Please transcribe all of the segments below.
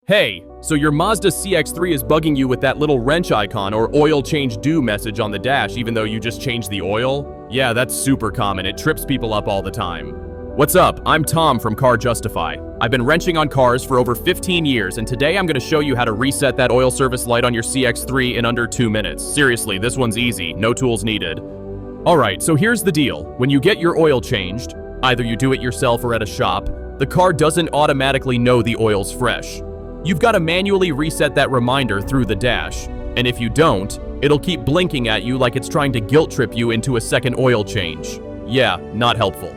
Hey, so your Mazda CX-3 is bugging you with that little wrench icon or oil change due message on the dash even though you just changed the oil? Yeah, that's super common. It trips people up all the time. What's up? I'm Tom from Car Justify. I've been wrenching on cars for over 15 years, and today I'm going to show you how to reset that oil service light on your CX-3 in under 2 minutes. Seriously, this one's easy, no tools needed. Alright, so here's the deal. When you get your oil changed, either you do it yourself or at a shop, the car doesn't automatically know the oil's fresh. You've got to manually reset that reminder through the dash, and if you don't, it'll keep blinking at you like it's trying to guilt trip you into a second oil change. Yeah, not helpful.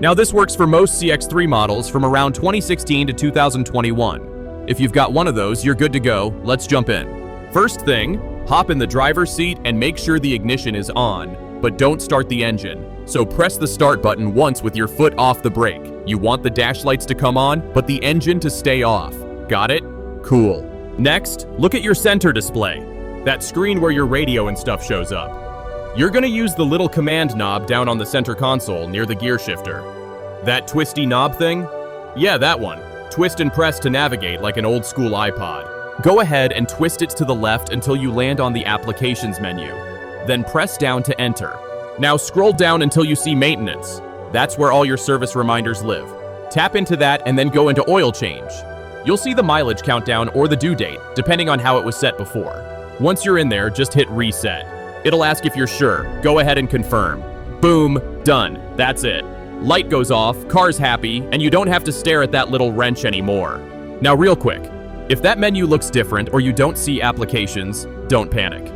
Now this works for most CX-3 models from around 2016 to 2021. If you've got one of those, you're good to go. Let's jump in. First thing, hop in the driver's seat and make sure the ignition is on, but don't start the engine. So press the start button once with your foot off the brake. You want the dash lights to come on, but the engine to stay off. Got it? Cool. Next, look at your center display. That screen where your radio and stuff shows up. You're gonna use the little command knob down on the center console near the gear shifter. That twisty knob thing? Yeah, that one. Twist and press to navigate like an old school iPod. Go ahead and twist it to the left until you land on the Applications menu. Then press down to enter. Now scroll down until you see Maintenance. That's where all your service reminders live. Tap into that and then go into Oil Change. You'll see the mileage countdown or the due date, depending on how it was set before. Once you're in there, just hit reset. It'll ask if you're sure. Go ahead and confirm. Boom, done. That's it. Light goes off, car's happy, and you don't have to stare at that little wrench anymore. Now real quick, if that menu looks different or you don't see Applications, don't panic.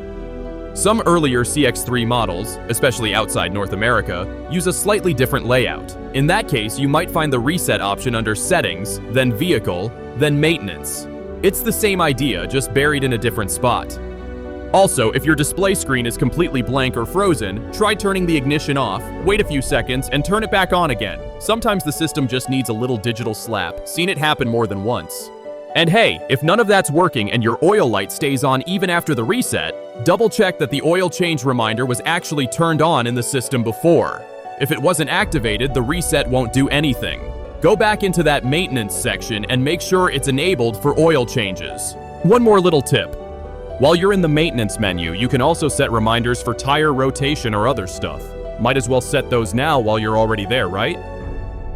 Some earlier CX-3 models, especially outside North America, use a slightly different layout. In that case, you might find the reset option under Settings, then Vehicle, then Maintenance. It's the same idea, just buried in a different spot. Also, if your display screen is completely blank or frozen, try turning the ignition off, wait a few seconds, and turn it back on again. Sometimes the system just needs a little digital slap. Seen it happen more than once. And hey, if none of that's working and your oil light stays on even after the reset, double check that the oil change reminder was actually turned on in the system before. If it wasn't activated, the reset won't do anything. Go back into that maintenance section and make sure it's enabled for oil changes. One more little tip. While you're in the maintenance menu, you can also set reminders for tire rotation or other stuff. Might as well set those now while you're already there, right?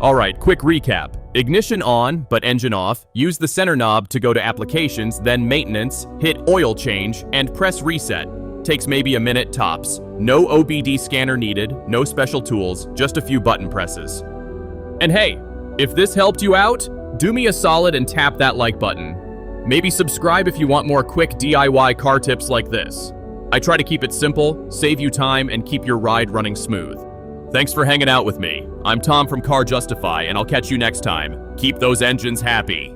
Alright, quick recap. Ignition on, but engine off. Use the center knob to go to Applications, then Maintenance, hit Oil Change, and press Reset. Takes maybe a minute tops. No OBD scanner needed, no special tools, just a few button presses. And hey, if this helped you out, do me a solid and tap that like button. Maybe subscribe if you want more quick DIY car tips like this. I try to keep it simple, save you time, and keep your ride running smooth. Thanks for hanging out with me. I'm Tom from Car Justify, and I'll catch you next time. Keep those engines happy.